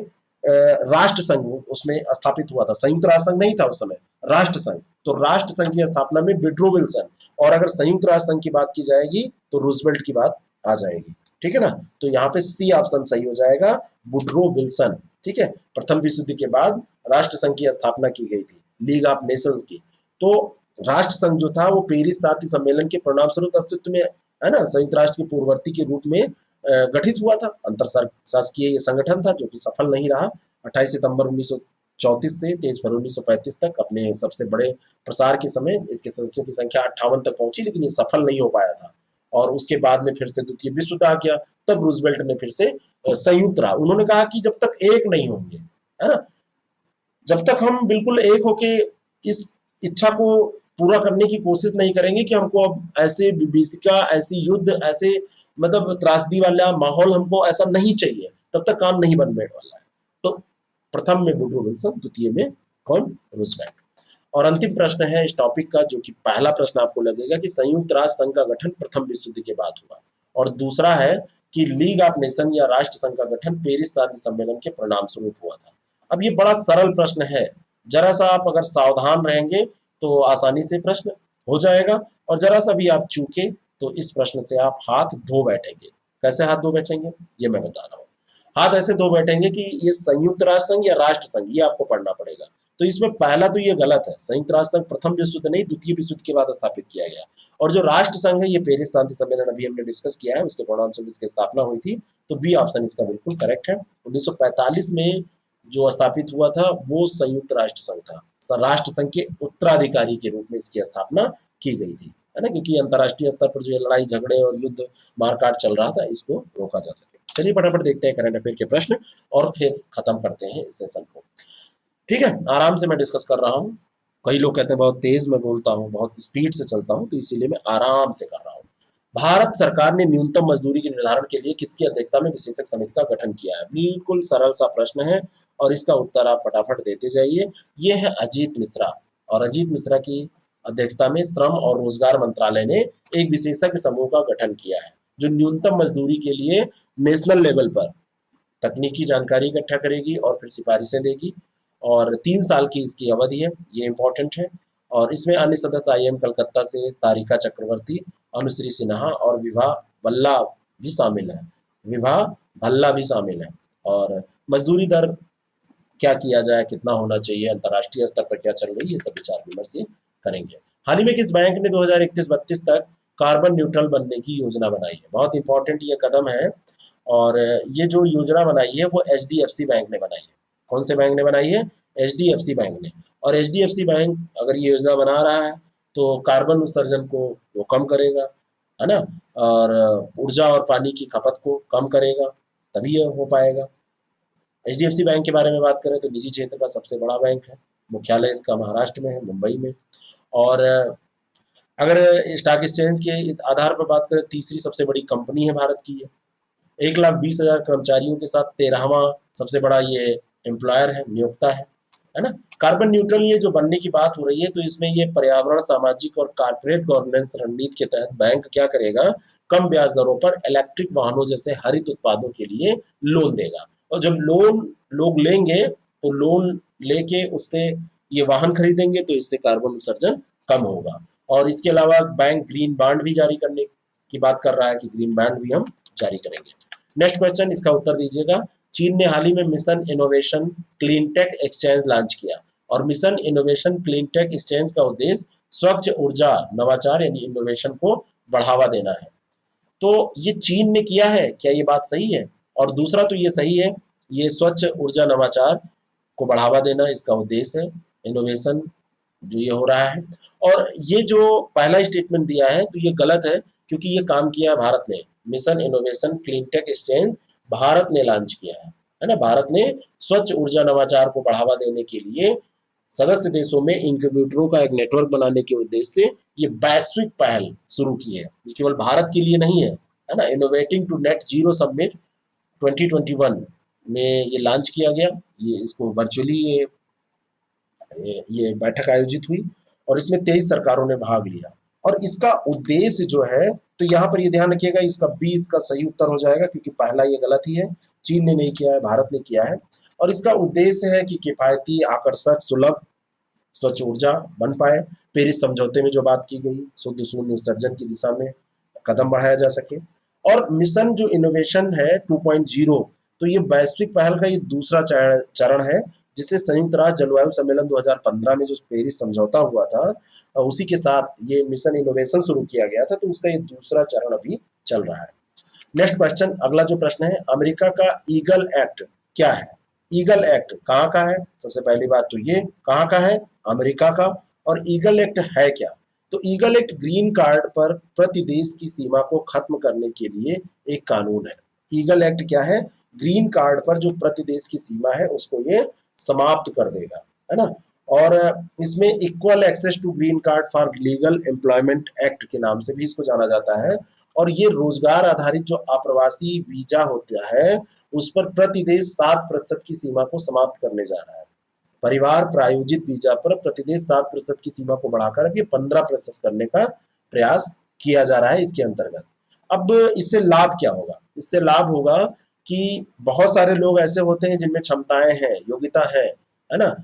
राष्ट्र संघ उसमें स्थापित हुआ था। संयुक्त राष्ट्र संघ नहीं था उस समय, राष्ट्र संघ। तो राष्ट्र संघ की स्थापना में वुडरो विल्सन, और अगर संयुक्त राष्ट्र संघ की बात की जाएगी तो रूजवेल्ट की बात आ जाएगी। ठीक है ना? तो यहाँ पे सी ऑप्शन सही हो जाएगा, वुडरो विल्सन। ठीक है, प्रथम विश्व युद्ध के बाद राष्ट्र संघ की स्थापना की गई थी, लीग ऑफ नेशंस की। तो राष्ट्र संघ जो था वो पेरिस शांति सम्मेलन के परिणाम स्वरूप अस्तित्व में, है ना, संयुक्त राष्ट्र के पूर्ववर्ती के रूप में गठित हुआ था। अंतर शासकीय संगठन था जो कि सफल नहीं रहा। 28 सितंबर 1934 से 23 फरवरी 1935 तक अपने सबसे बड़े प्रसार के समय इसके सदस्यों की संख्या 58 तक पहुंची, लेकिन ये सफल नहीं हो पाया था। और उसके बाद में फिर से द्वितीय विश्व युद्ध आ गया, तब रूजवेल्ट ने फिर से संयुक्त रहा। उन्होंने कहा कि जब तक एक नहीं होंगे, है ना, जब तक हम बिल्कुल एक होके इस इच्छा को पूरा करने की कोशिश नहीं करेंगे कि हमको अब ऐसे विभीषिका, ऐसी युद्ध, ऐसे मतलब त्रासदी वाला माहौल हमको ऐसा नहीं चाहिए, तब तक काम नहीं बनने वाला है। तो प्रथम में वुडरो विल्सन, द्वितीय में कौन, रूजवेल्ट। और अंतिम प्रश्न है इस टॉपिक का, जो कि पहला प्रश्न आपको लगेगा कि संयुक्त राष्ट्र संघ का गठन प्रथम विश्व युद्ध के बाद हुआ, और दूसरा है कि लीग ऑफ नेशन या राष्ट्र संघ का गठन पेरिस शांति सम्मेलन के परिणाम स्वरूप हुआ था। अब ये बड़ा सरल प्रश्न है, जरा सा आप अगर सावधान रहेंगे तो आसानी से प्रश्न हो जाएगा, और जरा सा भी आप चूके तो इस प्रश्न से आप हाथ धो बैठेंगे। कैसे हाथ धो बैठेंगे ये मैं बता रहा हूँ। हाथ ऐसे धो बैठेंगे कि ये संयुक्त राष्ट्र संघ या राष्ट्र संघ, ये आपको पढ़ना पड़ेगा। तो इसमें पहला तो ये गलत है, संयुक्त राष्ट्र संघ प्रथम विश्व युद्ध नहीं, द्वितीय विश्व युद्ध के बाद स्थापित किया गया। और जो राष्ट्र संघ है ये पेरिस शांति सम्मेलन अभी हमने डिस्कस किया है, उसके परिणाम से इसकी स्थापना हुई थी। तो बी ऑप्शन इसका बिल्कुल करेक्ट है। 1945 में जो स्थापित हुआ था वो संयुक्त राष्ट्र संघ था। राष्ट्र संघ के उत्तराधिकारी के रूप में इसकी स्थापना की गई थी, है ना, क्योंकि अंतर्राष्ट्रीय स्तर पर जो लड़ाई झगड़े और युद्ध मारकाट चल रहा था, इसको रोका जा सके। चलिए फटाफट देखते हैं करंट अफेयर के प्रश्न और फिर खत्म करते हैं इस सेशन को। ठीक है, आराम से मैं डिस्कस कर रहा हूँ। कई लोग कहते हैं बहुत तेज मैं बोलता हूँ, बहुत स्पीड से चलता हूँ, तो इसीलिए मैं आराम से कर रहा हूँ। भारत सरकार ने न्यूनतम मजदूरी के निर्धारण के लिए किसकी अध्यक्षता में विशेषज्ञ समिति का गठन किया है? बिल्कुल सरल सा प्रश्न है और इसका उत्तर आप फटाफट देते जाइए। ये है अजीत मिश्रा, और अजीत मिश्रा की अध्यक्षता में श्रम और रोजगार मंत्रालय ने एक विशेषज्ञ समूह का गठन किया है, जो न्यूनतम मजदूरी के लिए नेशनल लेवल पर तकनीकी जानकारी इकट्ठा करेगी और फिर सिफारिशें देगी। और 3 साल की इसकी अवधि है, ये इंपॉर्टेंट है। और इसमें अन्य सदस्य IIM कलकत्ता से तारिका चक्रवर्ती, अनुश्री सिन्हा और विभा भल्ला भी शामिल है। विभा भल्ला भी शामिल है। और मजदूरी दर क्या किया जाए, कितना होना चाहिए, अंतर्राष्ट्रीय स्तर पर क्या चल रही है, ये सब विचार विमर्श ये करेंगे। हाल ही में किस बैंक ने 2031-32 तक कार्बन न्यूट्रल बनने की योजना बनाई है? बहुत इंपॉर्टेंट ये कदम है, और ये जो योजना बनाई है वो HDFC बैंक ने बनाई है। कौन से बैंक ने बनाई है? HDFC बैंक ने। और HDFC बैंक अगर ये योजना बना रहा है तो कार्बन उत्सर्जन को वो कम करेगा, है ना, और ऊर्जा और पानी की खपत को कम करेगा, तभी ये हो पाएगा। HDFC बैंक के बारे में बात करें तो निजी क्षेत्र का सबसे बड़ा बैंक है, मुख्यालय इसका महाराष्ट्र में है, मुंबई में। और अगर स्टॉक एक्सचेंज के आधार पर बात करें, तीसरी सबसे बड़ी कंपनी है भारत की है। 1,20,000 कर्मचारियों के साथ 13वां सबसे बड़ा ये एम्प्लॉयर है, नियोक्ता है ना। कार्बन न्यूट्रल ये जो बनने की बात हो रही है, तो इसमें ये पर्यावरण, सामाजिक और कॉर्पोरेट गवर्नेंस रणनीति के तहत बैंक क्या करेगा, कम ब्याज दरों पर इलेक्ट्रिक वाहनों जैसे हरित उत्पादों के लिए लोन देगा। और जब लोन लोग लेंगे तो लोन लेके उससे ये वाहन खरीदेंगे, तो इससे कार्बन उत्सर्जन कम होगा। और इसके अलावा बैंक ग्रीन बॉन्ड भी जारी करने की बात कर रहा है कि ग्रीन बॉन्ड भी हम जारी करेंगे। नेक्स्ट क्वेश्चन, इसका उत्तर दीजिएगा। चीन ने हाल ही में Mission Innovation Clean Tech Exchange launch किया, और Mission Innovation Clean Tech Exchange का उद्देश्य स्वच्छ ऊर्जा नवाचार यानी इनोवेशन को बढ़ावा देना है। तो ये चीन ने किया है, क्या ये बात सही है? और दूसरा तो ये सही है, ये स्वच्छ ऊर्जा नवाचार को बढ़ावा देना इसका उद्देश्य है, इनोवेशन जो ये हो रहा है। और ये जो पहला स्टेटमेंट दिया है तो ये गलत है, क्योंकि ये काम किया है भारत ने। Mission Innovation Clean Tech Exchange Bharat ने लॉन्च किया है ना। भारत ने स्वच्छ ऊर्जा नवाचार को बढ़ावा देने के लिए सदस्य देशों में इंक्यूबेटरों का एक नेटवर्क बनाने के उद्देश्य से ये वैश्विक पहल शुरू की है। ये केवल भारत के लिए नहीं है ना। Innovating to Net Zero Summit 2021 में ये लॉन्च किया गया। ये इसको वर्चुअली ये बैठक आयोजित हुई और इसमें 23 सरकारों ने भाग लिया। और इसका उद्देश्य जो है, तो यहाँ पर ये ध्यान रखिएगा, इसका बी इसका सही उत्तर हो जाएगा, क्योंकि पहला ये गलत ही है, चीन ने नहीं किया है, भारत ने किया है। और इसका उद्देश्य है कि किफायती, आकर्षक, सुलभ स्वच्छ ऊर्जा बन पाए। पेरिस समझौते में जो बात की गई, शुद्ध शून्य उत्सर्जन की दिशा में कदम बढ़ाया जा सके। और मिशन जो इनोवेशन है 2.0, तो ये वैश्विक पहल का ये दूसरा चरण है, जिससे संयुक्त राष्ट्र जलवायु सम्मेलन 2015 में जो पेरिस समझौता हुआ था, उसी के साथ ये मिशन इनोवेशन शुरू किया गया था। तो उसका ये दूसरा चरण अभी चल रहा है। नेक्स्ट क्वेश्चन, अगला जो प्रश्न है, अमेरिका का ईगल एक्ट क्या है? ईगल एक्ट कहाँ का है? सबसे पहली बात तो ये कहाँ का है? अमेरिका का। और ईगल एक्ट है क्या? तो तो ईगल एक्ट ग्रीन कार्ड पर प्रति देश की सीमा को खत्म करने के लिए एक कानून है। ईगल एक्ट क्या है? ग्रीन कार्ड पर जो प्रति देश की सीमा है उसको ये समाप्त कर देगा, है ना। और इसमें Equal Access to Green Card for Legal Employment Act के नाम से भी इसको जाना जाता है। और ये रोजगार आधारित जो अप्रवासी वीजा होता है उस पर प्रति देश 7% की सीमा को समाप्त करने जा रहा है। परिवार प्रायोजित वीजा पर प्रतिदेश 7% की सीमा को बढ़ाकर अब ये 15% करने का प्रयास किया जा रहा है इसके अंतर्गत। अब इससे लाभ क्या होगा? इससे लाभ होगा कि बहुत सारे लोग ऐसे होते हैं जिनमें क्षमताएं हैं, योग्यता है ना,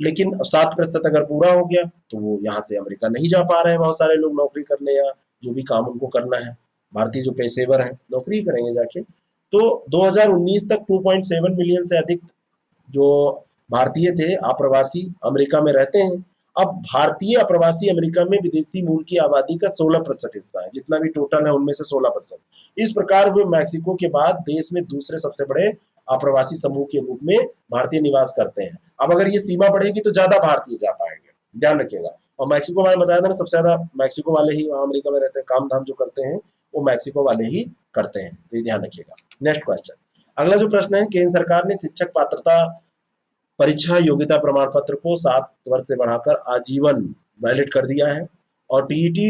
लेकिन 7% अगर पूरा हो गया तो वो यहाँ से अमेरिका नहीं जा पा रहे हैं। बहुत सारे लोग नौकरी करने या जो भी काम उनको करना है, भारतीय जो पेशेवर हैं नौकरी करेंगे जाके। तो 2019 तक 2.7 मिलियन से अधिक जो भारतीय थे अप्रवासी अमेरिका में रहते हैं। अब भारतीय अप्रवासी अमेरिका में विदेशी मूल की आबादी का 16% हिस्सा है, जितना भी टोटल है उनमें से 16%। इस प्रकार वे मैक्सिको के बाद देश में दूसरे सबसे बड़े अप्रवासी समूह के रूप में भारतीय निवास करते हैं। अब अगर ये सीमा बढ़ेगी तो ज्यादा भारतीय जा पाएंगे, ध्यान रखिएगा। और मैक्सिको वाले बताया था ना, सबसे ज्यादा मैक्सिको वाले ही वहां अमेरिका में रहते हैं, काम धाम जो करते हैं वो मैक्सिको वाले ही करते हैं, तो ये ध्यान रखिएगा। नेक्स्ट क्वेश्चन, अगला जो प्रश्न है, केंद्र सरकार ने शिक्षक पात्रता परीक्षा योग्यता प्रमाण पत्र को 7 वर्ष से बढ़ाकर आजीवन वैलिड कर दिया है। और टीईटी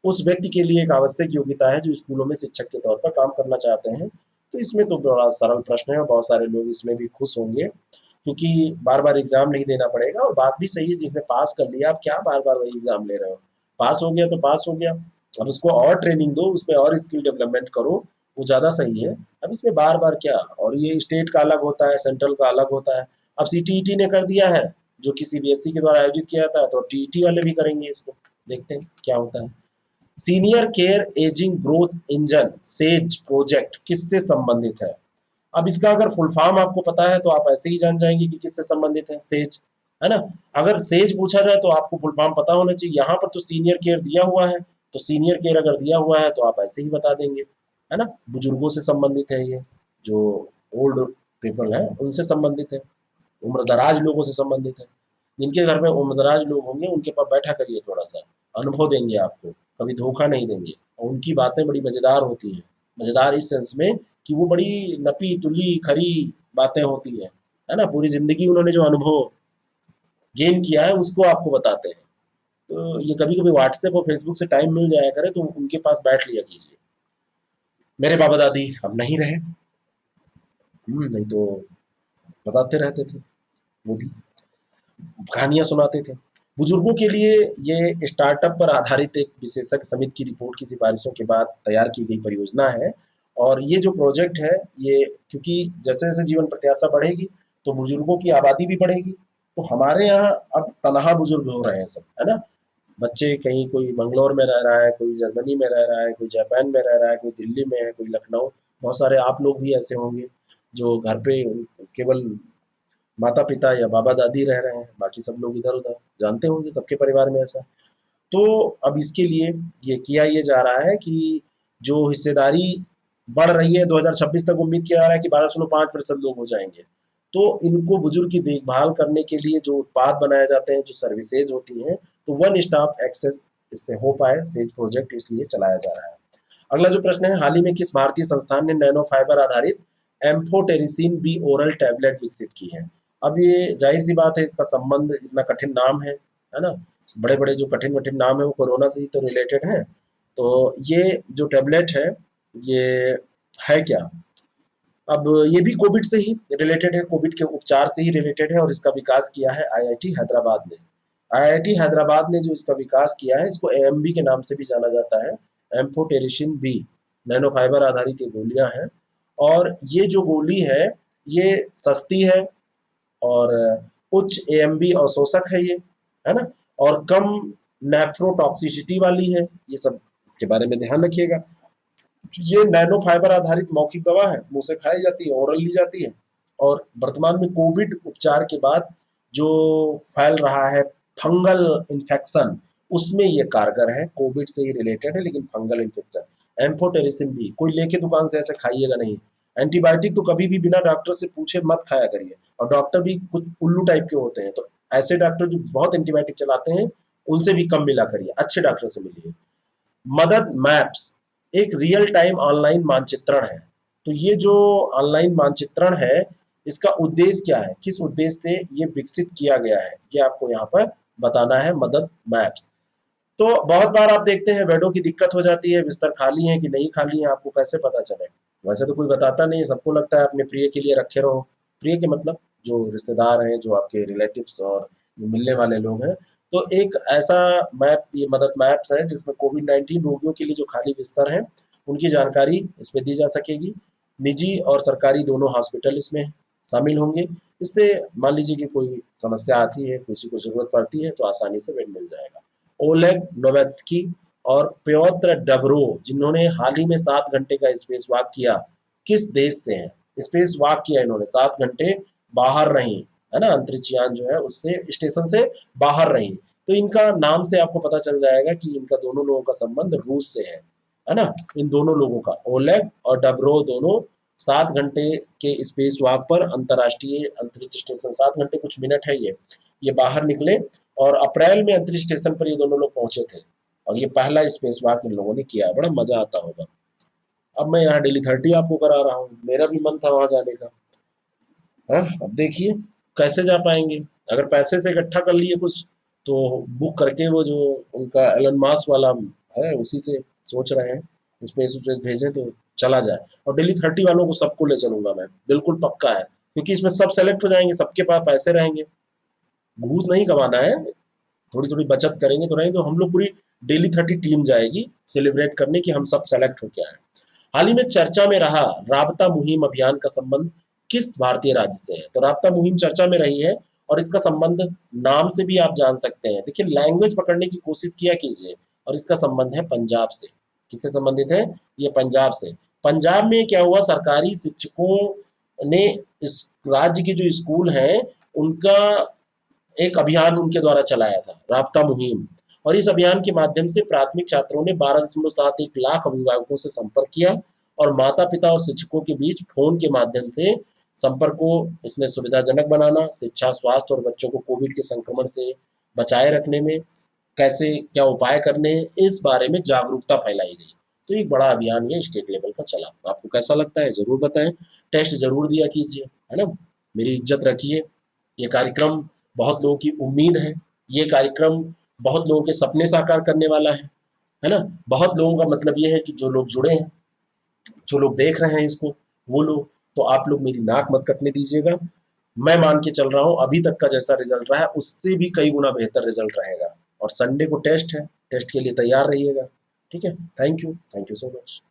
उस व्यक्ति के लिए एक आवश्यक योग्यता है जो स्कूलों में शिक्षक के तौर पर काम करना चाहते हैं। तो इसमें तो बड़ा सरल प्रश्न है और बहुत सारे लोग इसमें भी खुश होंगे, क्योंकि बार बार एग्जाम नहीं देना पड़ेगा। और बात भी सही है, जिसने पास कर लिया आप क्या बार बार वही एग्जाम ले रहे हो, पास हो गया तो पास हो गया। अब उसको और ट्रेनिंग दो, उसमें और स्किल डेवलपमेंट करो, वो ज्यादा सही है। अब इसमें बार बार क्या, और ये स्टेट का अलग होता है, सेंट्रल का अलग होता है। अब सीटीईटी ने कर दिया है जो कि सीबीएसई के द्वारा आयोजित किया जाता है, तो टीईटी वाले भी करेंगे इसको, देखते हैं क्या होता है। Senior care ageing growth engine says project किससे संबंधित है? अब इसका अगर फुल फॉर्म आपको पता है तो आप ऐसे ही जान जाएंगे कि किससे संबंधित है, सेज, है ना। अगर सेज पूछा जाए तो आपको फुल फॉर्म पता होना चाहिए। यहाँ पर तो सीनियर केयर दिया हुआ है, तो सीनियर केयर अगर दिया हुआ है तो आप ऐसे ही बता देंगे, है ना। बुजुर्गों से संबंधित है, ये जो ओल्ड पीपल है उनसे संबंधित है, उम्रदराज लोगों से संबंधित है। जिनके घर में उम्रदराज लोग होंगे उनके पास बैठा करिए, थोड़ा सा अनुभव देंगे आपको, कभी धोखा नहीं देंगे। और उनकी बातें बड़ी मजेदार होती हैं, मजेदार इस सेंस में कि वो बड़ी नपी तुली खरी बातें होती है ना। पूरी जिंदगी उन्होंने जो अनुभव गेन किया है उसको आपको बताते हैं। तो ये कभी कभी व्हाट्सएप और फेसबुक से टाइम मिल जाया करे तो उनके पास बैठ लिया कीजिए। मेरे बाबा दादी अब नहीं रहे, नहीं तो बताते रहते थे, वो भी कहानियां सुनाते थे। बुजुर्गों के लिए ये स्टार्टअप पर आधारित एक विशेषज्ञ समिति की रिपोर्ट की सिफारिशों के बाद तैयार की गई परियोजना है। और ये जो प्रोजेक्ट है ये, क्योंकि जैसे जैसे जीवन प्रत्याशा बढ़ेगी तो बुजुर्गों की आबादी भी बढ़ेगी। तो हमारे यहाँ अब तनहा बुजुर्ग हो रहे हैं सब, है ना। बच्चे कहीं, कोई बंगलोर में रह रहा है, कोई जर्मनी में रह रहा है, कोई जापान में रह रहा है, कोई दिल्ली में है, कोई लखनऊ। बहुत सारे आप लोग भी ऐसे होंगे जो घर पे केवल माता पिता या बाबा दादी रह रहे हैं, बाकी सब लोग इधर उधर, जानते होंगे सबके परिवार में ऐसा। तो अब इसके लिए ये किया ये जा रहा है कि जो हिस्सेदारी बढ़ रही है 2026 तक, उम्मीद किया जा रहा है कि 12.5% लोग हो जाएंगे। तो इनको बुजुर्ग की देखभाल करने के लिए जो उत्पाद बनाए जाते हैं, जो सर्विसेज होती हैं, तो वन स्टॉप एक्सेस इससे हो पाए, सेज प्रोजेक्ट इसलिए चलाया जा रहा है। अगला जो प्रश्न है, हाल ही में किस भारतीय संस्थान ने नैनो फाइबर आधारित एम्फोटेरिसिन बी ओरल टैबलेट विकसित की है? अब ये जाहिर सी बात है, इसका संबंध, इतना कठिन नाम है ना, बड़े बड़े जो कठिन कठिन नाम है वो कोरोना से ही तो रिलेटेड है। तो ये जो टैबलेट है ये है क्या? अब ये भी कोविड से ही रिलेटेड है, कोविड के उपचार से ही रिलेटेड है, और इसका विकास किया है आईआईटी हैदराबाद ने। आईआईटी हैदराबाद ने जो इसका विकास किया है, इसको एएमबी के नाम से भी जाना जाता है, एम्फोटेरिसिन बी। नैनो फाइबर आधारित ये गोलियां हैं, और ये जो गोली ये सस्ती है और उच्च एएमबी अवशोषक है ये, है ना, और कम नेफ्रोटॉक्सिसिटी वाली है। ये सब इसके बारे में ध्यान रखिएगा। ये नैनो फाइबर आधारित मौखिक दवा है, मुंह से खाई जाती है, ओरल ली जाती है। और वर्तमान में कोविड उपचार के बाद जो फैल रहा है फंगल इन्फेक्शन, उसमें ये कारगर है, कोविड से ही रिलेटेड है लेकिन फंगल इन्फेक्शन। एम्फोटेरिसिन भी कोई लेके दुकान से ऐसे खाइएगा नहीं। एंटीबायोटिक तो कभी भी बिना डॉक्टर से पूछे मत खाया करिए, और डॉक्टर भी कुछ उल्लू टाइप के होते हैं, तो ऐसे डॉक्टर जो बहुत एंटीबायोटिक चलाते हैं उनसे भी कम मिला करिए, अच्छे डॉक्टर से मिलिए। मदद मैप्स एक रियल टाइम ऑनलाइन मानचित्रण है। तो ये जो ऑनलाइन मानचित्रण है, इसका उद्देश्य क्या है, किस उद्देश्य से ये विकसित किया गया है, ये आपको यहाँ पर बताना है। मदद मैप्स। तो बहुत बार आप देखते हैं बेडों की दिक्कत हो जाती है, बिस्तर खाली है कि नहीं खाली है, आपको कैसे पता चले? वैसे तो कोई बताता नहीं है, सबको लगता है अपने प्रिय के लिए रखे रहो। प्रिय के मतलब जो रिश्तेदार हैं, जो आपके रिलेटिव्स और मिलने वाले लोग हैं। तो एक ऐसा मैप, ये मदद मैप्स है जिसमें कोविड-19 रोगियों के लिए जो खाली बिस्तर हैं, उनकी जानकारी इसमें दी जा सकेगी। निजी और सरकारी दोनों हॉस्पिटल इसमें शामिल होंगे। इससे मान लीजिए कि कोई समस्या आती है, किसी को ज़रूरत पड़ती है, तो आसानी से बेड मिल जाएगा। ओलेग नोवेत्स्की और प्योत्र डबरो, जिन्होंने हाल ही में 7 घंटे का स्पेस वॉक किया, किस देश से हैं? स्पेस वॉक किया इन्होंने, 7 घंटे बाहर रहीं, है ना? अंतरिक्ष यान जो है उससे स्टेशन से बाहर रहीं। तो इनका नाम से आपको पता चल जाएगा कि इनका दोनों लोगों का संबंध रूस से है ना? इन दोनों लोगों का, ओलेग और डबरो, दोनों 7 घंटे के स्पेस वॉक पर अंतर्राष्ट्रीय अंतरिक्ष स्टेशन, 7 घंटे कुछ मिनट है ये बाहर निकले और अप्रैल में अंतरिक्ष स्टेशन पर ये दोनों लोग पहुंचे थे। और ये पहला स्पेस वॉक इन लोगों ने किया है, बड़ा मजा आता होगा। अब मैं यहाँ डेली 30 आपको करा रहा हूँ, मेरा भी मन था वहां जाने का। हाँ, अब देखिए कैसे जा पाएंगे। अगर पैसे से इकट्ठा कर लिए कुछ, तो बुक करके वो जो उनका एलन मास्क वाला है, उसी से सोच रहे हैं स्पेस भेजें तो चला जाए। और डेली 30 वालों को सबको ले चलूंगा मैं, बिल्कुल पक्का है, क्योंकि इसमें सब सेलेक्ट हो जाएंगे, सबके पास पैसे रहेंगे। घूस नहीं कमाना है, थोड़ी थोड़ी बचत करेंगे तो रहेंगे। तो हम लोग पूरी डेली 30 टीम जाएगी सेलिब्रेट करने की, हम सब सेलेक्ट हो गया है। हाल ही में चर्चा में रहा राबता मुहिम अभियान का संबंध किस भारतीय राज्य से है? तो राबता मुहिम चर्चा में रही है और इसका संबंध नाम से भी आप जान सकते हैं। देखिए, लैंग्वेज पकड़ने की कोशिश किया कीजिए। और इसका संबंध है पंजाब से। किससे संबंधित है? ये पंजाब से। पंजाब में क्या हुआ, सरकारी शिक्षकों ने इस राज्य के जो स्कूल हैं उनका एक अभियान उनके द्वारा चलाया था, राबता मुहिम। और इस अभियान के माध्यम से प्राथमिक छात्रों ने 12.71 लाख अभिभावकों से संपर्क किया और माता पिता और शिक्षकों के बीच फोन के माध्यम से संपर्क को इसमें सुविधाजनक बनाना, शिक्षा, स्वास्थ्य और बच्चों को कोविड के संक्रमण से बचाए रखने में कैसे क्या उपाय करने हैं, इस बारे में जागरूकता फैलाई गई। तो एक बड़ा अभियान ये स्टेट लेवल का चला। आपको कैसा लगता है जरूर बताएं। टेस्ट जरूर दिया कीजिए, है ना? मेरी इज्जत रखिए। ये कार्यक्रम बहुत लोगों की उम्मीद है, ये कार्यक्रम बहुत लोगों के सपने साकार करने वाला है ना? बहुत लोगों का मतलब ये है कि जो लोग जुड़े हैं, जो लोग देख रहे हैं इसको, वो लोग, तो आप लोग मेरी नाक मत कटने दीजिएगा। मैं मान के चल रहा हूँ अभी तक का जैसा रिजल्ट रहा है उससे भी कई गुना बेहतर रिजल्ट रहेगा। और संडे को टेस्ट है, टेस्ट के लिए तैयार रहिएगा। ठीक है, थैंक यू सो मच।